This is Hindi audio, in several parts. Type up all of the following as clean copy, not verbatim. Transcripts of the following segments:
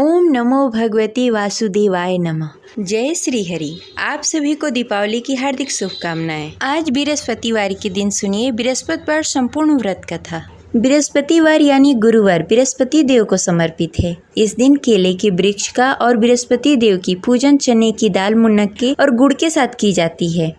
ओम नमो भगवते वासुदेवाय नमः। जय श्री हरि। आप सभी को दीपावली की हार्दिक शुभकामनाएं। आज बृहस्पतिवार के दिन सुनिए बृहस्पतिवार संपूर्ण व्रत कथा। बृहस्पतिवार यानी गुरुवार बृहस्पति देव को समर्पित है। इस दिन केले के वृक्ष का और बृहस्पति देव की पूजन चने की दाल, मुनक्के और गुड़ के साथ की जाती है।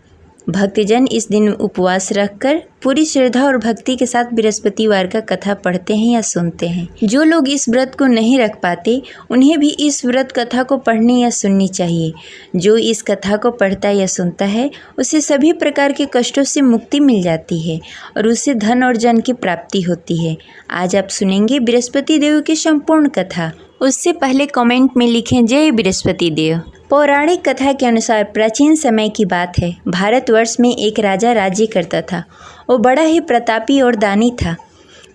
भक्तजन इस दिन उपवास रखकर पूरी श्रद्धा और भक्ति के साथ बृहस्पतिवार का कथा पढ़ते हैं या सुनते हैं। जो लोग इस व्रत को नहीं रख पाते उन्हें भी इस व्रत कथा को पढ़नी या सुननी चाहिए। जो इस कथा को पढ़ता या सुनता है उसे सभी प्रकार के कष्टों से मुक्ति मिल जाती है और उससे धन और जन की प्राप्ति होती है। आज आप सुनेंगे बृहस्पति देव की संपूर्ण कथा। उससे पहले कमेंट में लिखें जय बृहस्पति देव। पौराणिक कथा के अनुसार प्राचीन समय की बात है। भारतवर्ष में एक राजा राज्य करता था। वो बड़ा ही प्रतापी और दानी था।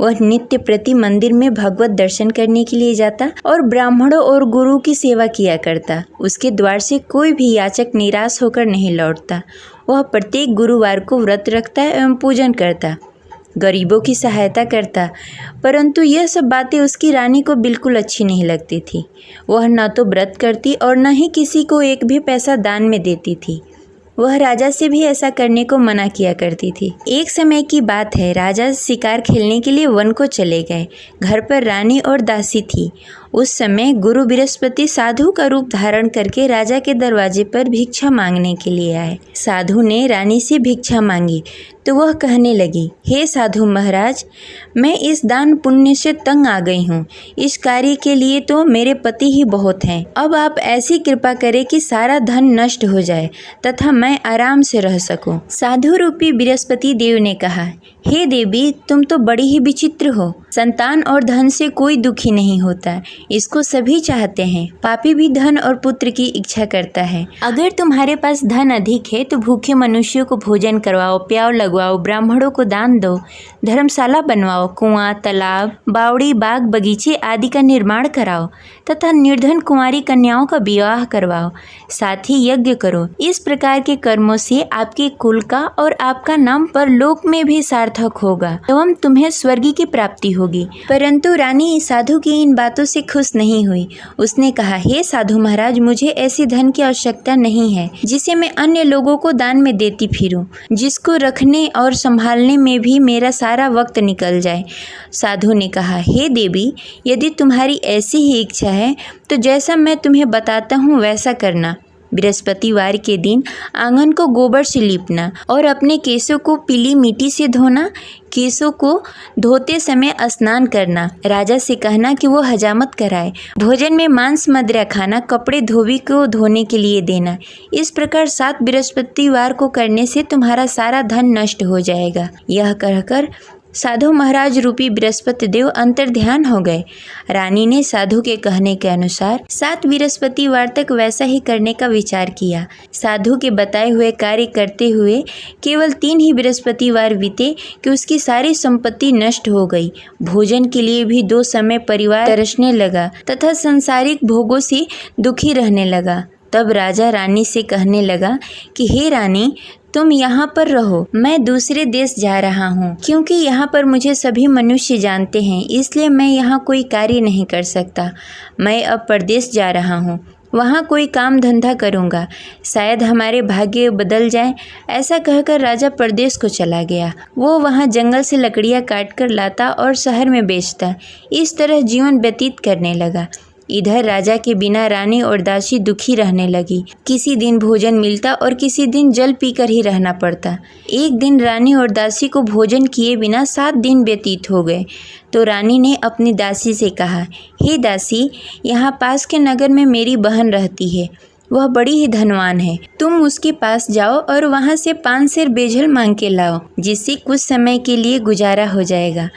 वह नित्य प्रति मंदिर में भगवत दर्शन करने के लिए जाता और ब्राह्मणों और गुरु की सेवा किया करता। उसके द्वार से कोई भी याचक निराश होकर नहीं लौटता। वह प्रत्येक गुरुवार को व्रत रखता एवं पूजन करता, गरीबों की सहायता करता। परंतु यह सब बातें उसकी रानी को बिल्कुल अच्छी नहीं लगती थी। वह न तो व्रत करती और न ही किसी को एक भी पैसा दान में देती थी। वह राजा से भी ऐसा करने को मना किया करती थी। एक समय की बात है, राजा शिकार खेलने के लिए वन को चले गए। घर पर रानी और दासी थी। उस समय गुरु बृहस्पति साधु का रूप धारण करके राजा के दरवाजे पर भिक्षा मांगने के लिए आए। साधु ने रानी से भिक्षा मांगी तो वह कहने लगी, हे साधु महाराज, मैं इस दान पुण्य से तंग आ गई हूँ। इस कार्य के लिए तो मेरे पति ही बहुत हैं। अब आप ऐसी कृपा करें कि सारा धन नष्ट हो जाए तथा मैं आराम से रह सकूं। साधु रूपी बृहस्पति देव ने कहा, हे देवी, तुम तो बड़ी ही विचित्र हो। संतान और धन से कोई दुखी नहीं होता, इसको सभी चाहते हैं। पापी भी धन और पुत्र की इच्छा करता है। अगर तुम्हारे पास धन अधिक है तो भूखे मनुष्यों को भोजन करवाओ, प्याव लगवाओ, ब्राह्मणों को दान दो, धर्मशाला बनवाओ, कुआं, तालाब, बावड़ी, बाग, बगीचे आदि का निर्माण कराओ तथा निर्धन कुंवारी कन्याओं का विवाह करवाओ। साथ ही यज्ञ करो। इस प्रकार के कर्मों से आपके कुल का और आपका नाम परलोक में भी सार्थक होगा एवं तुम्हें स्वर्ग की प्राप्ति होगी। परंतु रानी साधु की इन बातों से खुश नहीं हुई। उसने कहा, हे साधु महाराज, मुझे ऐसी धन की आवश्यकता नहीं है जिसे मैं अन्य लोगों को दान में देती फिरूं, जिसको रखने और संभालने में भी मेरा सारा वक्त निकल जाए। साधु ने कहा, हे देवी, यदि तुम्हारी ऐसी ही इच्छा है तो जैसा मैं तुम्हें बताता हूँ वैसा करना। बृहस्पतिवार के दिन आंगन को गोबर से लीपना और अपने केशों को पीली मिट्टी से धोना। केशों को धोते समय स्नान करना। राजा से कहना कि वो हजामत कराए। भोजन में मांस मदिरा खाना। कपड़े धोबी को धोने के लिए देना। इस प्रकार 7 बृहस्पतिवार को करने से तुम्हारा सारा धन नष्ट हो जाएगा। यह कहकर साधु महाराज रूपी बृहस्पति देव अंतर्ध्यान हो गए। रानी ने साधु के कहने के अनुसार 7 बृहस्पतिवार तक वैसा ही करने का विचार किया। साधु के बताए हुए कार्य करते हुए केवल 3 ही बृहस्पतिवार बीते कि उसकी सारी संपत्ति नष्ट हो गई। भोजन के लिए भी 2 समय परिवार तरसने लगा तथा सांसारिक भोगों से दुखी रहने लगा। तब राजा रानी से कहने लगा कि हे रानी, तुम यहाँ पर रहो, मैं दूसरे देश जा रहा हूँ। क्योंकि यहाँ पर मुझे सभी मनुष्य जानते हैं, इसलिए मैं यहाँ कोई कार्य नहीं कर सकता। मैं अब परदेश जा रहा हूँ, वहाँ कोई काम धंधा करूँगा, शायद हमारे भाग्य बदल जाए। ऐसा कहकर राजा परदेश को चला गया। वो वहाँ जंगल से लकड़ियाँ काट कर लाता और शहर में बेचता। इस तरह जीवन व्यतीत करने लगा। इधर राजा के बिना रानी और दासी दुखी रहने लगी। किसी दिन भोजन मिलता और किसी दिन जल पीकर ही रहना पड़ता। एक दिन रानी और दासी को भोजन किए बिना 7 दिन व्यतीत हो गए। तो रानी ने अपनी दासी से कहा, हे दासी, यहाँ पास के नगर में मेरी बहन रहती है। वह बड़ी ही धनवान है। तुम उसके पास जाओ और वहाँ से 5 सेर बेजल मांग के लाओ, जिससे कुछ समय के लिए गुजारा हो जाएगा।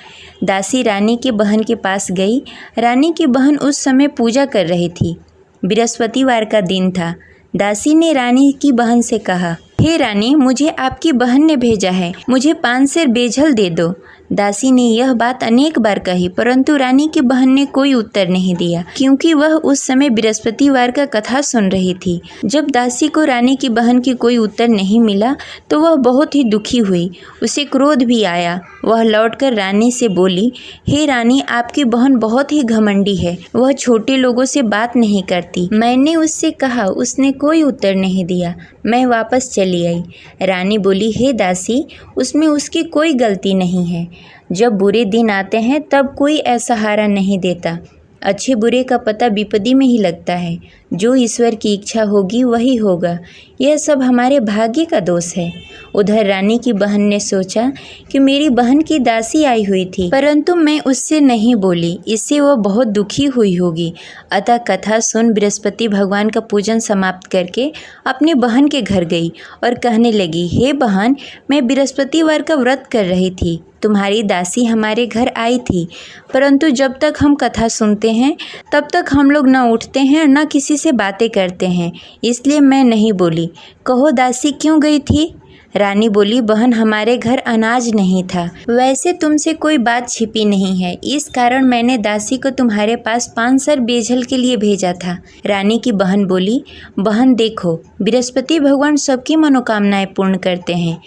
दासी रानी के बहन के पास गई। रानी की बहन उस समय पूजा कर रही थी। बृहस्पतिवार का दिन था। दासी ने रानी की बहन से कहा, हे रानी, मुझे आपकी बहन ने भेजा है, मुझे 5 सेर बेजल दे दो। दासी ने यह बात अनेक बार कही, परंतु रानी की बहन ने कोई उत्तर नहीं दिया, क्योंकि वह उस समय बृहस्पतिवार का कथा सुन रही थी। जब दासी को रानी की बहन की कोई उत्तर नहीं मिला तो वह बहुत ही दुखी हुई। उसे क्रोध भी आया। वह लौटकर रानी से बोली, हे रानी, आपकी बहन बहुत ही घमंडी है। वह छोटे लोगों से बात नहीं करती। मैंने उससे कहा, उसने कोई उत्तर नहीं दिया। मैं वापस चली आई। रानी बोली, हे दासी, उसमें उसकी कोई गलती नहीं है। जब बुरे दिन आते हैं तब कोई असहारा नहीं देता। अच्छे बुरे का पता विपत्ति में ही लगता है। जो ईश्वर की इच्छा होगी वही होगा। यह सब हमारे भाग्य का दोष है। उधर रानी की बहन ने सोचा कि मेरी बहन की दासी आई हुई थी, परंतु मैं उससे नहीं बोली, इससे वह बहुत दुखी हुई होगी। अतः कथा सुन बृहस्पति भगवान का पूजन समाप्त करके अपनी बहन के घर गई और कहने लगी, हे बहन, मैं बृहस्पतिवार का व्रत कर रही थी। तुम्हारी दासी हमारे घर आई थी, परंतु जब तक हम कथा सुनते हैं तब तक हम लोग न उठते हैं न किसी से बातें करते हैं, इसलिए मैं नहीं बोली। कहो दासी क्यों गई थी? रानी बोली, बहन, हमारे घर अनाज नहीं था। वैसे तुमसे कोई बात छिपी नहीं है, इस कारण मैंने दासी को तुम्हारे पास 5 सर बेझल के लिए भेजा था। रानी की बहन बोली, बहन देखो, बृहस्पति भगवान सबकी मनोकामनाएं पूर्ण करते हैं।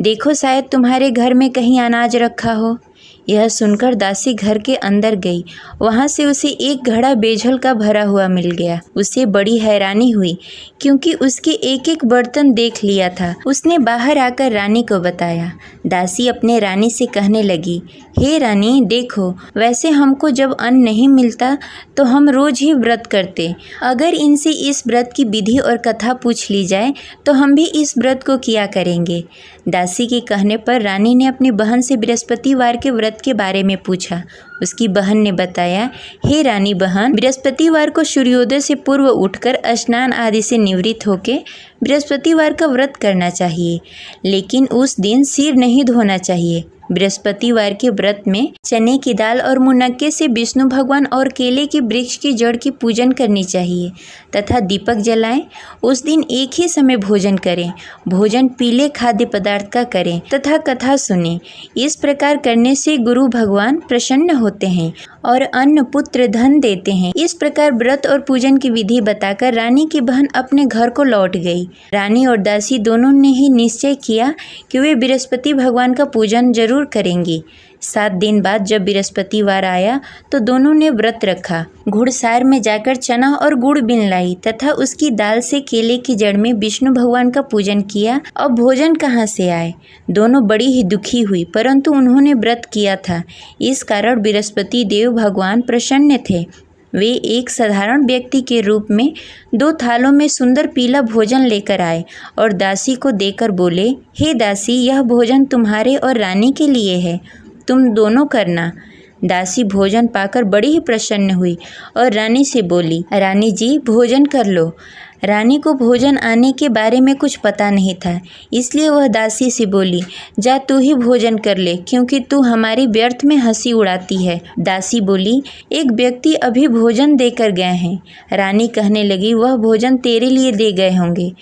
देखो, शायद तुम्हारे घर में कहीं अनाज रखा हो। यह सुनकर दासी घर के अंदर गई। वहाँ से उसे एक घड़ा बेझल का भरा हुआ मिल गया। उसे बड़ी हैरानी हुई, क्योंकि उसके एक एक बर्तन देख लिया था। उसने बाहर आकर रानी को बताया। दासी अपने रानी से कहने लगी, हे रानी, देखो, वैसे हमको जब अन्न नहीं मिलता तो हम रोज ही व्रत करते। अगर इनसे इस व्रत की विधि और कथा पूछ ली जाए तो हम भी इस व्रत को किया करेंगे। दासी के कहने पर रानी ने अपनी बहन से बृहस्पतिवार के व्रत के बारे में पूछा। उसकी बहन ने बताया, हे रानी बहन, बृहस्पतिवार को सूर्योदय से पूर्व उठकर स्नान आदि से निवृत्त होकर बृहस्पतिवार का व्रत करना चाहिए, लेकिन उस दिन सिर नहीं धोना चाहिए। बृहस्पतिवार के व्रत में चने की दाल और मुनक्के से विष्णु भगवान और केले के वृक्ष की जड़ की पूजन करनी चाहिए तथा दीपक जलाएं। उस दिन एक ही समय भोजन करें। भोजन पीले खाद्य पदार्थ का करें तथा कथा सुनें। इस प्रकार करने से गुरु भगवान प्रसन्न होते हैं और अन्न पुत्र धन देते हैं। इस प्रकार व्रत और पूजन की विधि बताकर रानी की बहन अपने घर को लौट गई। रानी और दासी दोनों ने ही निश्चय किया कि वे बृहस्पति भगवान का पूजन जरूर करेंगी। 7 दिन बाद जब बृहस्पतिवार आया तो दोनों ने व्रत रखा। घुड़सार में जाकर चना और गुड़ बीन लाई तथा उसकी दाल से केले की जड़ में विष्णु भगवान का पूजन किया। अब भोजन कहाँ से आए? दोनों बड़ी ही दुखी हुई, परंतु उन्होंने व्रत किया था, इस कारण बृहस्पति देव भगवान प्रसन्न थे। वे एक साधारण व्यक्ति के रूप में 2 थालों में सुंदर पीला भोजन लेकर आए और दासी को देकर बोले, हे दासी, यह भोजन तुम्हारे और रानी के लिए है, तुम दोनों करना। दासी भोजन पाकर बड़ी ही प्रसन्न हुई और रानी से बोली, रानी जी, भोजन कर लो। रानी को भोजन आने के बारे में कुछ पता नहीं था, इसलिए वह दासी से बोली, जा तू ही भोजन कर ले, क्योंकि तू हमारी व्यर्थ में हंसी उड़ाती है। दासी बोली, एक व्यक्ति अभी भोजन देकर गए हैं। रानी कहने लगी, वह भोजन तेरे लिए दे गए होंगे,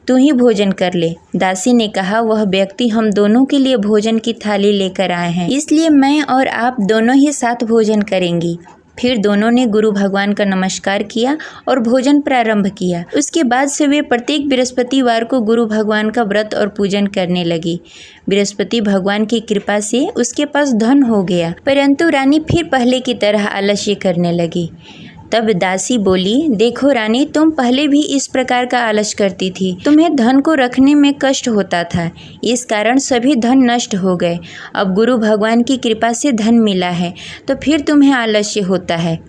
तू ही भोजन कर ले। दासी ने कहा, वह व्यक्ति हम दोनों के लिए भोजन की थाली लेकर आए हैं, इसलिए मैं और आप दोनों ही साथ भोजन करेंगी। फिर दोनों ने गुरु भगवान का नमस्कार किया और भोजन प्रारंभ किया। उसके बाद से वे प्रत्येक बृहस्पतिवार को गुरु भगवान का व्रत और पूजन करने लगी। बृहस्पति भगवान की कृपा से उसके पास धन हो गया, परंतु रानी फिर पहले की तरह आलस्य करने लगी। तब दासी बोली, देखो रानी, तुम पहले भी इस प्रकार का आलस करती थी। तुम्हें धन को रखने में कष्ट होता था, इस कारण सभी धन नष्ट हो गए। अब गुरु भगवान की कृपा से धन मिला है तो फिर तुम्हें आलस्य होता है।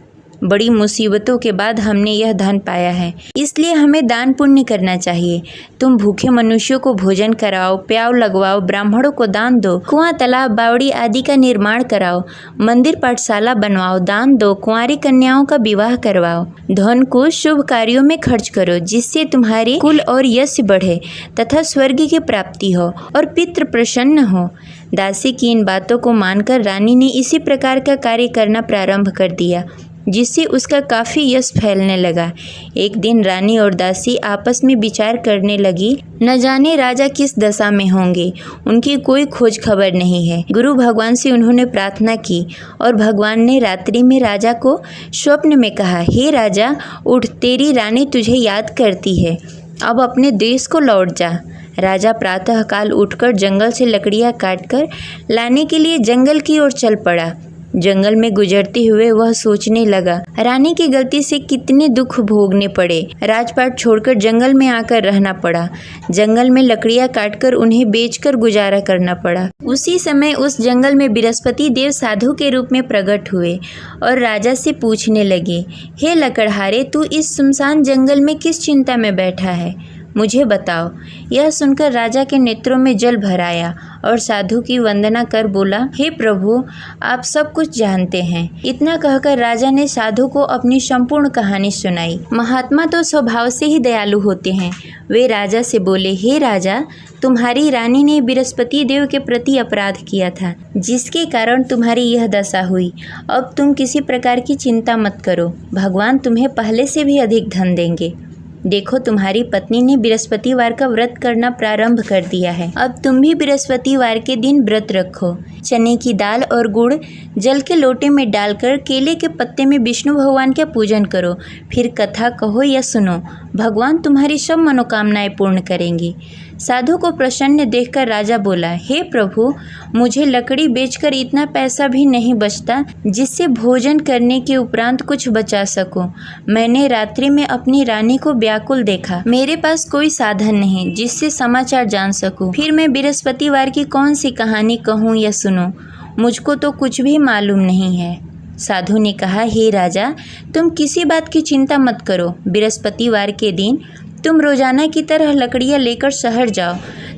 बड़ी मुसीबतों के बाद हमने यह धन पाया है, इसलिए हमें दान पुण्य करना चाहिए। तुम भूखे मनुष्यों को भोजन कराओ, प्याव लगवाओ, ब्राह्मणों को दान दो, कुआं, तालाब, बावड़ी आदि का निर्माण कराओ, मंदिर पाठशाला बनवाओ, दान दो, कुंवारी कन्याओं का विवाह करवाओ। धन को शुभ कार्यों में खर्च करो, जिससे तुम्हारे कुल और यश बढ़े तथा स्वर्ग की प्राप्ति हो और पितृ प्रसन्न हो। दासी की इन बातों को मानकर रानी ने इसी प्रकार का कार्य करना प्रारंभ कर दिया। जिससे उसका काफ़ी यश फैलने लगा। एक दिन रानी और दासी आपस में विचार करने लगी, न जाने राजा किस दशा में होंगे, उनकी कोई खोज खबर नहीं है। गुरु भगवान से उन्होंने प्रार्थना की और भगवान ने रात्रि में राजा को स्वप्न में कहा, हे राजा उठ, तेरी रानी तुझे याद करती है, अब अपने देश को लौट जा। राजा प्रातःकाल उठकर जंगल से लकड़ियां काटकर लाने के लिए जंगल की ओर चल पड़ा। जंगल में गुजरते हुए वह सोचने लगा, रानी की गलती से कितने दुख भोगने पड़े। राजपाट छोड़कर जंगल में आकर रहना पड़ा। जंगल में लकड़ियां काटकर उन्हें बेचकर गुजारा करना पड़ा। उसी समय उस जंगल में बृहस्पति देव साधु के रूप में प्रकट हुए और राजा से पूछने लगे, हे लकड़हारे, तू इस सुनसान जंगल में किस चिंता में बैठा है, मुझे बताओ। यह सुनकर राजा के नेत्रों में जल भर आया और साधु की वंदना कर बोला, हे प्रभु, आप सब कुछ जानते हैं। इतना कहकर राजा ने साधु को अपनी संपूर्ण कहानी सुनाई। महात्मा तो स्वभाव से ही दयालु होते हैं। वे राजा से बोले, हे राजा, तुम्हारी रानी ने बृहस्पति देव के प्रति अपराध किया था, जिसके कारण तुम्हारी यह दशा हुई। अब तुम किसी प्रकार की चिंता मत करो, भगवान तुम्हें पहले से भी अधिक धन देंगे। देखो, तुम्हारी पत्नी ने बृहस्पतिवार का व्रत करना प्रारंभ कर दिया है। अब तुम भी बृहस्पतिवार के दिन व्रत रखो। चने की दाल और गुड़ जल के लोटे में डालकर केले के पत्ते में विष्णु भगवान का पूजन करो। फिर कथा कहो या सुनो, भगवान तुम्हारी सब मनोकामनाएं पूर्ण करेंगे। साधु को प्रसन्न देखकर राजा बोला, हे प्रभु, मुझे लकड़ी बेचकर इतना पैसा भी नहीं बचता जिससे भोजन करने के उपरांत कुछ बचा सकूं। मैंने रात्रि में अपनी रानी को व्याकुल देखा। मेरे पास कोई साधन नहीं जिससे समाचार जान सकूं। फिर मैं बृहस्पतिवार की कौन सी कहानी कहूं या सुनूं, मुझको तो कुछ भी मालूम नहीं है। साधु ने कहा, हे राजा, तुम किसी बात की चिंता मत करो। बृहस्पतिवार के दिन तुम रोजाना की तरह लकड़ियां लेकर शहर जाओ।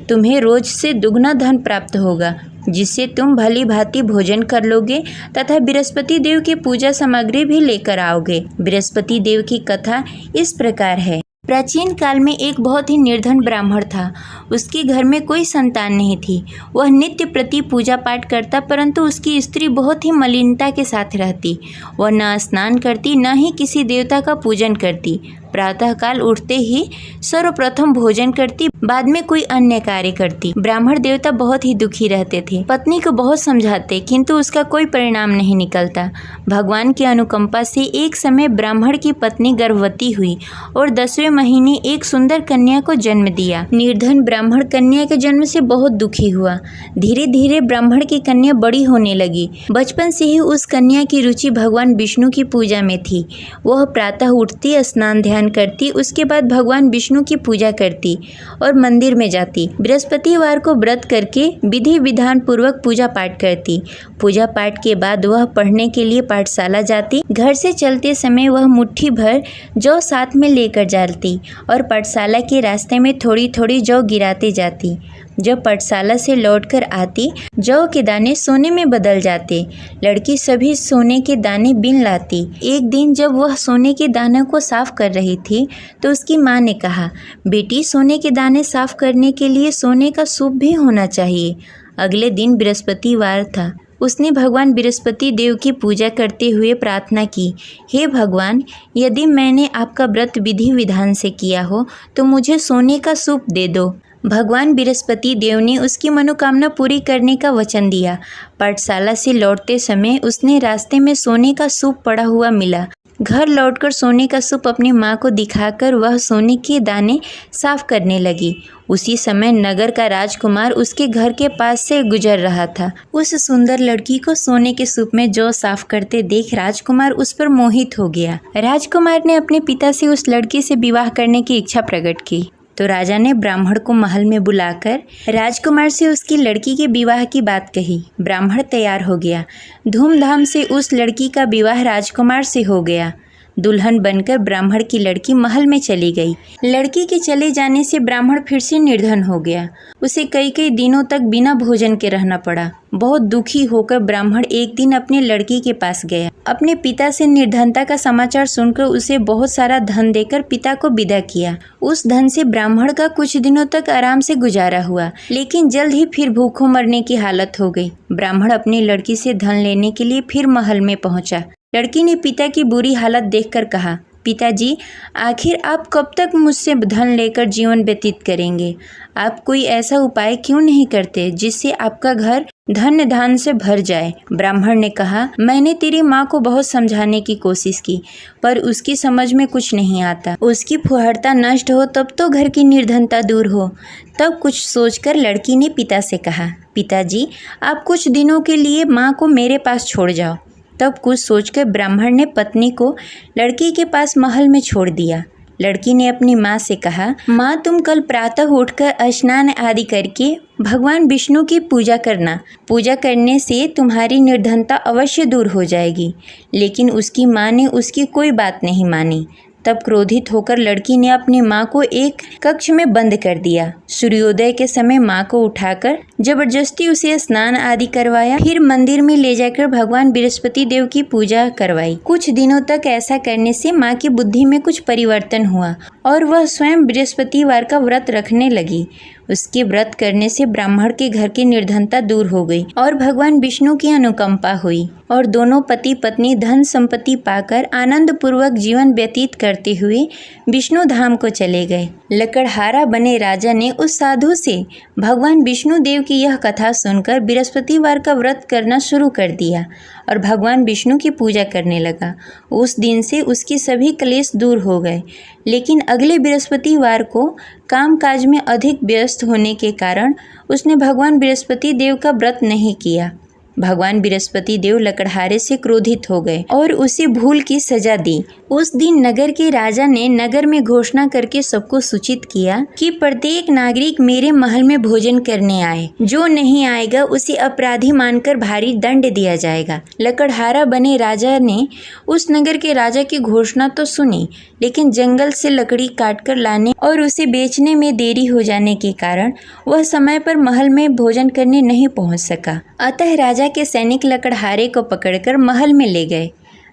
तुम्हें रोज से दुगना धन प्राप्त होगा, जिससे तुम भली भांति भोजन कर लोगे तथा बृहस्पति देव की पूजा सामग्री भी लेकर आओगे। बृहस्पति देव की कथा इस प्रकार है। प्राचीन काल में एक बहुत ही निर्धन ब्राह्मण था। उसके घर में कोई संतान नहीं थी। वह नित्य प्रति पूजा पाठ करता, परंतु उसकी स्त्री बहुत ही मलिनता के साथ रहती। वह न स्नान करती, न ही किसी देवता का पूजन करती। प्रातःकाल उठते ही सर्वप्रथम भोजन करती, बाद में कोई अन्य कार्य करती। ब्राह्मण देवता बहुत ही दुखी रहते थे। पत्नी को बहुत समझाते, किंतु उसका कोई परिणाम नहीं निकलता। भगवान की अनुकंपा से एक समय ब्राह्मण की पत्नी गर्भवती हुई और 10वें महीने एक सुंदर कन्या को जन्म दिया। निर्धन ब्राह्मण कन्या के जन्म से बहुत दुखी हुआ। धीरे धीरे ब्राह्मण की कन्या बड़ी होने लगी। बचपन से ही उस कन्या की रुचि भगवान विष्णु की पूजा में थी। वह प्रातः उठती, स्नान ध्यान करती, उसके बाद भगवान विष्णु की पूजा करती और मंदिर में जाती। बृहस्पतिवार को व्रत करके विधि विधान पूर्वक पूजा पाठ करती। पूजा पाठ के बाद वह पढ़ने के लिए पाठशाला जाती। घर से चलते समय वह मुट्ठी भर जौ साथ में लेकर जाती और पाठशाला के रास्ते में थोड़ी थोड़ी जौ गिराते जाती। जब पाठशाला से लौटकर आती, जौ के दाने सोने में बदल जाते। लड़की सभी सोने के दाने बीन लाती। एक दिन जब वह सोने के दानों को साफ कर रही थी, तो उसकी माँ ने कहा, बेटी, सोने के दाने साफ करने के लिए सोने का सूप भी होना चाहिए। अगले दिन बृहस्पतिवार था। उसने भगवान बृहस्पति देव की पूजा करते हुए प्रार्थना की, हे भगवान, यदि मैंने आपका व्रत विधि विधान से किया हो तो मुझे सोने का सूप दे दो। भगवान बृहस्पति देव ने उसकी मनोकामना पूरी करने का वचन दिया। पाठशाला से लौटते समय उसने रास्ते में सोने का सूप पड़ा हुआ मिला। घर लौटकर सोने का सूप अपनी माँ को दिखाकर वह सोने के दाने साफ करने लगी। उसी समय नगर का राजकुमार उसके घर के पास से गुजर रहा था। उस सुंदर लड़की को सोने के सूप में जौ साफ करते देख राजकुमार उस पर मोहित हो गया। राजकुमार ने अपने पिता से उस लड़की से विवाह करने की इच्छा प्रकट की। तो राजा ने ब्राह्मण को महल में बुलाकर राजकुमार से उसकी लड़की के विवाह की बात कही। ब्राह्मण तैयार हो गया। धूमधाम से उस लड़की का विवाह राजकुमार से हो गया। दुल्हन बनकर ब्राह्मण की लड़की महल में चली गई। लड़की के चले जाने से ब्राह्मण फिर से निर्धन हो गया। उसे कई कई दिनों तक बिना भोजन के रहना पड़ा। बहुत दुखी होकर ब्राह्मण एक दिन अपनी लड़की के पास गया। अपने पिता से निर्धनता का समाचार सुनकर उसे बहुत सारा धन देकर पिता को विदा किया। उस धन से ब्राह्मण का कुछ दिनों तक आराम से गुजारा हुआ, लेकिन जल्द ही फिर भूखों मरने की हालत हो गई। ब्राह्मण अपनी लड़की से धन लेने के लिए फिर महल में पहुंचा। लड़की ने पिता की बुरी हालत देखकर कहा, पिताजी, आखिर आप कब तक मुझसे धन लेकर जीवन व्यतीत करेंगे? आप कोई ऐसा उपाय क्यों नहीं करते जिससे आपका घर धन धान से भर जाए? ब्राह्मण ने कहा, मैंने तेरी माँ को बहुत समझाने की कोशिश की, पर उसकी समझ में कुछ नहीं आता। उसकी फुहड़ता नष्ट हो तब तो घर की निर्धनता दूर हो। तब कुछ सोचकर लड़की ने पिता से कहा, पिताजी, आप कुछ दिनों के लिए माँ को मेरे पास छोड़ जाओ। तब कुछ सोचकर ब्राह्मण ने पत्नी को लड़की के पास महल में छोड़ दिया। लड़की ने अपनी माँ से कहा, माँ, तुम कल प्रातः उठकर स्नान आदि करके भगवान विष्णु की पूजा करना। पूजा करने से तुम्हारी निर्धनता अवश्य दूर हो जाएगी। लेकिन उसकी माँ ने उसकी कोई बात नहीं मानी। तब क्रोधित होकर लड़की ने अपनी माँ को एक कक्ष में बंद कर दिया। सूर्योदय के समय माँ को उठाकर जबरदस्ती उसे स्नान आदि करवाया। फिर मंदिर में ले जाकर भगवान बृहस्पति देव की पूजा करवाई। कुछ दिनों तक ऐसा करने से माँ की बुद्धि में कुछ परिवर्तन हुआ और वह स्वयं बृहस्पतिवार का व्रत रखने लगी। उसके व्रत करने से ब्राह्मण के घर की निर्धनता दूर हो गई और भगवान विष्णु की अनुकंपा हुई और दोनों पति पत्नी धन संपत्ति पाकर आनंद पूर्वक जीवन व्यतीत करते हुए विष्णु धाम को चले गए। लकड़हारा बने राजा ने उस साधु से भगवान विष्णु देव की यह कथा सुनकर बृहस्पतिवार का व्रत करना शुरू कर दिया और भगवान विष्णु की पूजा करने लगा। उस दिन से उसके सभी क्लेश दूर हो गए। लेकिन अगले बृहस्पतिवार को कामकाज में अधिक व्यस्त होने के कारण उसने भगवान बृहस्पति देव का व्रत नहीं किया। भगवान बृहस्पति देव लकड़हारे से क्रोधित हो गए और उसे भूल की सजा दी। उस दिन नगर के राजा ने नगर में घोषणा करके सबको सूचित किया कि प्रत्येक नागरिक मेरे महल में भोजन करने आए। जो नहीं आएगा उसे अपराधी मानकर भारी दंड दिया जाएगा। लकड़हारा बने राजा ने उस नगर के राजा की घोषणा तो सुनी, लेकिन जंगल से लकड़ी काटकर लाने और उसे बेचने में देरी हो जाने के कारण वह समय पर महल में भोजन करने नहीं पहुंच सका। अतः राजा के सैनिक लकड़हारे को पकड़कर महल में ले गए।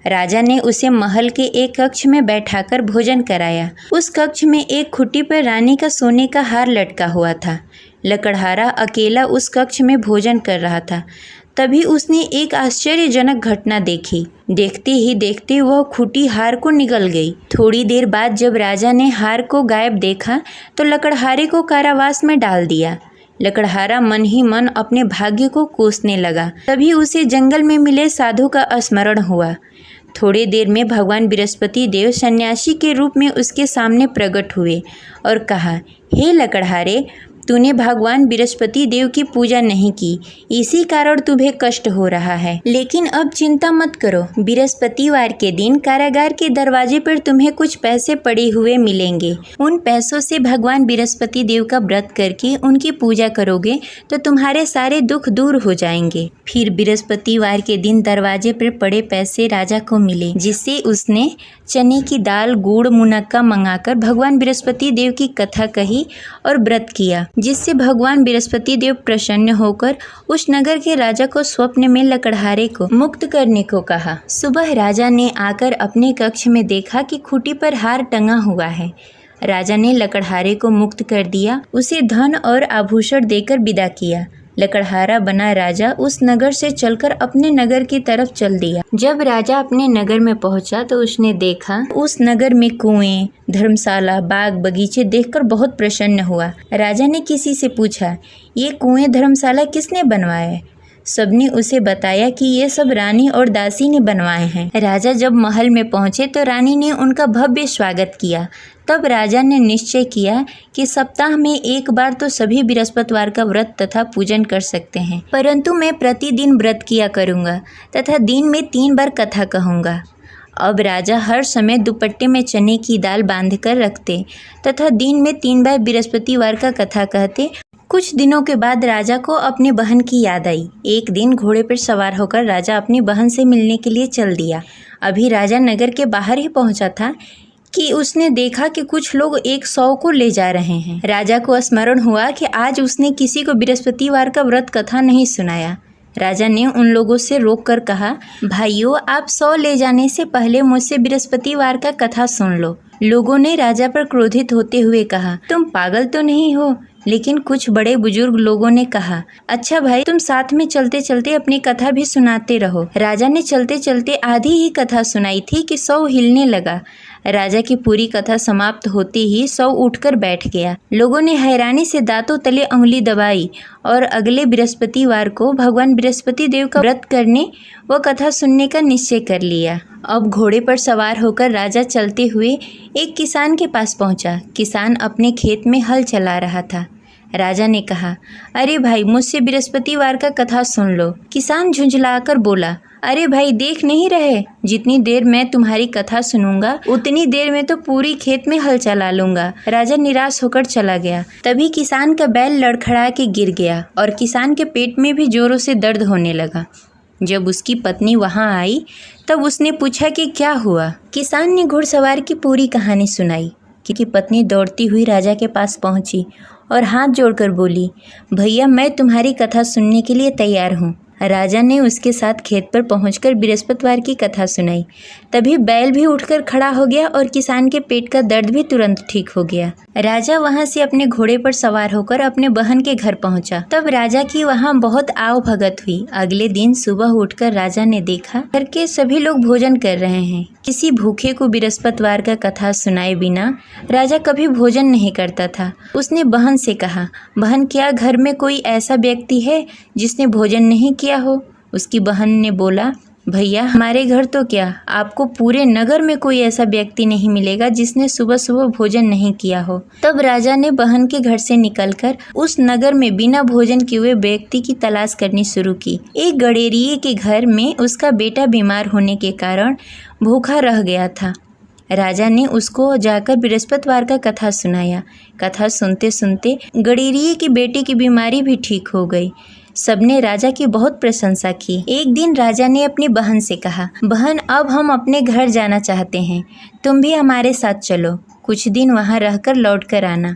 राजा ने उसे महल के एक कक्ष में बैठाकर भोजन कराया। उस कक्ष में एक खुट्टी पर रानी का सोने का हार लटका हुआ था। लकड़हारा अकेला उस कक्ष में भोजन कर रहा था। तभी उसने एक आश्चर्यजनक घटना देखी। देखते ही देखते वह खूंटी हार को निगल गई। थोड़ी देर बाद जब राजा ने हार को गायब देखा तो लकड़हारे को कारावास में डाल दिया। लकड़हारा मन ही मन अपने भाग्य को कोसने लगा। तभी उसे जंगल में मिले साधु का स्मरण हुआ। थोड़ी देर में भगवान बृहस्पति देव सन्यासी के रूप में उसके सामने प्रकट हुए और कहा, हे लकड़हारे, तूने भगवान बृहस्पति देव की पूजा नहीं की, इसी कारण तुम्हें कष्ट हो रहा है। लेकिन अब चिंता मत करो, बृहस्पतिवार के दिन कारागार के दरवाजे पर तुम्हें कुछ पैसे पड़े हुए मिलेंगे। उन पैसों से भगवान बृहस्पति देव का व्रत करके उनकी पूजा करोगे तो तुम्हारे सारे दुख दूर हो जाएंगे। फिर बृहस्पतिवार के दिन दरवाजे पर पड़े पैसे राजा को मिले, जिससे उसने चने की दाल, गुड़, मुनक्का मंगाकर भगवान बृहस्पति देव की कथा कही और व्रत किया, जिससे भगवान बृहस्पति देव प्रसन्न होकर उस नगर के राजा को स्वप्न में लकड़हारे को मुक्त करने को कहा। सुबह राजा ने आकर अपने कक्ष में देखा कि खूंटी पर हार टंगा हुआ है। राजा ने लकड़हारे को मुक्त कर दिया, उसे धन और आभूषण देकर विदा किया। लकड़हारा बना राजा उस नगर से चलकर अपने नगर की तरफ चल दिया। जब राजा अपने नगर में पहुंचा तो उसने देखा उस नगर में कुएं, धर्मशाला, बाग बगीचे देखकर बहुत प्रसन्न हुआ। राजा ने किसी से पूछा, ये कुएं, धर्मशाला किसने बनवाए? सबने उसे बताया कि ये सब रानी और दासी ने बनवाए हैं। राजा जब महल में पहुंचे तो रानी ने उनका भव्य स्वागत किया। तब राजा ने निश्चय किया कि सप्ताह में एक बार तो सभी बृहस्पतिवार का व्रत तथा पूजन कर सकते हैं, परंतु मैं प्रतिदिन व्रत किया करूँगा तथा दिन में 3 बार कथा कहूँगा। अब राजा हर समय दुपट्टे में चने की दाल बांधकर रखते तथा दिन में 3 बार बृहस्पतिवार का कथा कहते। कुछ दिनों के बाद राजा को अपनी बहन की याद आई। एक दिन घोड़े पर सवार होकर राजा अपनी बहन से मिलने के लिए चल दिया। अभी राजा नगर के बाहर ही पहुंचा था कि उसने देखा कि कुछ लोग एक 100 को ले जा रहे हैं। राजा को स्मरण हुआ कि आज उसने किसी को बृहस्पतिवार का व्रत कथा नहीं सुनाया। राजा ने उन लोगों से रोककर कहा, भाइयों, आप 100 ले जाने से पहले मुझसे बृहस्पतिवार का कथा सुन लो। लोगों ने राजा पर क्रोधित होते हुए कहा, तुम पागल तो नहीं हो? लेकिन कुछ बड़े बुजुर्ग लोगों ने कहा, अच्छा भाई, तुम साथ में चलते चलते अपनी कथा भी सुनाते रहो। राजा ने चलते चलते आधी ही कथा सुनाई थी कि सौ हिलने लगा। राजा की पूरी कथा समाप्त होते ही सौ उठकर बैठ गया। लोगों ने हैरानी से दांतों तले उंगली दबाई और अगले बृहस्पतिवार को भगवान बृहस्पति देव का व्रत करने व कथा सुनने का निश्चय कर लिया। अब घोड़े पर सवार होकर राजा चलते हुए एक किसान के पास पहुंचा। किसान अपने खेत में हल चला रहा था। राजा ने कहा, अरे भाई, मुझसे बृहस्पतिवार का कथा सुन लो। किसान झुंझलाकर बोला, अरे भाई, देख नहीं रहे, जितनी देर मैं तुम्हारी कथा सुनूंगा उतनी देर में तो पूरी खेत में हल चला लूंगा। राजा निराश होकर चला गया। तभी किसान का बैल लड़खड़ा के गिर गया और किसान के पेट में भी जोरों से दर्द होने लगा। जब उसकी पत्नी वहां आई तब उसने पूछा कि क्या हुआ। किसान ने घुड़सवार की पूरी कहानी सुनाई कि पत्नी दौड़ती हुई राजा के पास पहुंची और हाथ जोड़कर बोली, भैया, मैं तुम्हारी कथा सुनने के लिए तैयार हूँ। राजा ने उसके साथ खेत पर पहुंचकर बृहस्पतिवार की कथा सुनाई। तभी बैल भी उठकर खड़ा हो गया और किसान के पेट का दर्द भी तुरंत ठीक हो गया। राजा वहां से अपने घोड़े पर सवार होकर अपने बहन के घर पहुंचा। तब राजा की वहां बहुत आव भगत हुई। अगले दिन सुबह उठकर राजा ने देखा घर के सभी लोग भोजन कर रहे हैं। किसी भूखे को बृहस्पतिवार का कथा सुनाए बिना राजा कभी भोजन नहीं करता था। उसने बहन से कहा, बहन, क्या घर में कोई ऐसा व्यक्ति है जिसने भोजन नहीं किया हो? उसकी बहन ने बोला, भैया, हमारे घर तो क्या, आपको पूरे नगर में कोई ऐसा व्यक्ति नहीं मिलेगा जिसने सुबह सुबह भोजन नहीं किया हो। तब राजा ने बहन के घर से निकलकर उस नगर में बिना भोजन किए हुए व्यक्ति की तलाश करनी शुरू की। एक गडेरिये के घर में उसका बेटा बीमार होने के कारण भूखा रह गया था। राजा ने उसको जाकर बृहस्पतिवार का कथा सुनाया। कथा सुनते सुनते गडेरिये की बेटे की बीमारी भी ठीक हो गई। सबने राजा की बहुत प्रशंसा की। एक दिन राजा ने अपनी बहन से कहा, बहन, अब हम अपने घर जाना चाहते हैं, तुम भी हमारे साथ चलो, कुछ दिन वहाँ रहकर लौट कर आना।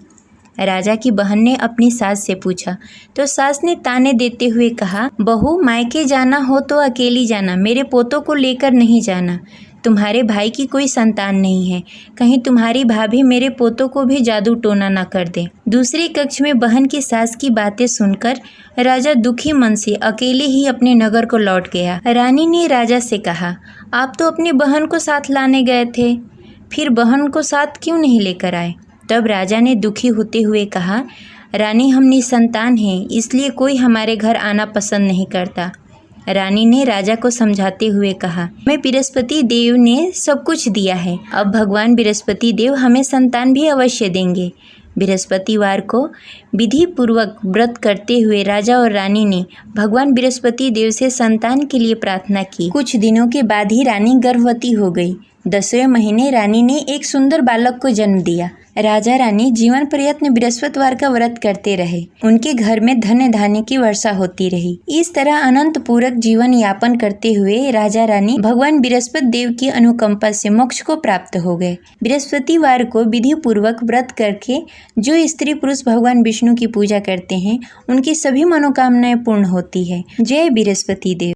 राजा की बहन ने अपनी सास से पूछा तो सास ने ताने देते हुए कहा, बहू, मायके जाना हो तो अकेली जाना, मेरे पोतों को लेकर नहीं जाना। तुम्हारे भाई की कोई संतान नहीं है, कहीं तुम्हारी भाभी मेरे पोतों को भी जादू टोना न कर दे। दूसरे कक्ष में बहन की सास की बातें सुनकर राजा दुखी मन से अकेले ही अपने नगर को लौट गया। रानी ने राजा से कहा, आप तो अपनी बहन को साथ लाने गए थे, फिर बहन को साथ क्यों नहीं लेकर आए? तब राजा ने दुखी होते हुए कहा, रानी, हम निसंतान हैं, इसलिए कोई हमारे घर आना पसंद नहीं करता। रानी ने राजा को समझाते हुए कहा, मैं बृहस्पति देव ने सब कुछ दिया है, अब भगवान बृहस्पति देव हमें संतान भी अवश्य देंगे। बृहस्पतिवार को विधि पूर्वक व्रत करते हुए राजा और रानी ने भगवान बृहस्पति देव से संतान के लिए प्रार्थना की। कुछ दिनों के बाद ही रानी गर्भवती हो गई। 10वें महीने रानी ने एक सुंदर बालक को जन्म दिया। राजा रानी जीवन पर्यंत बृहस्पतिवार का व्रत करते रहे। उनके घर में धन धान्य की वर्षा होती रही। इस तरह अनंत पूरक जीवन यापन करते हुए राजा रानी भगवान बृहस्पति देव की अनुकंपा से मोक्ष को प्राप्त हो गए। बृहस्पतिवार को विधि पूर्वक व्रत करके जो स्त्री पुरुष भगवान विष्णु की पूजा करते हैं, उनकी सभी मनोकामनाएं पूर्ण होती है। जय बृहस्पति देव।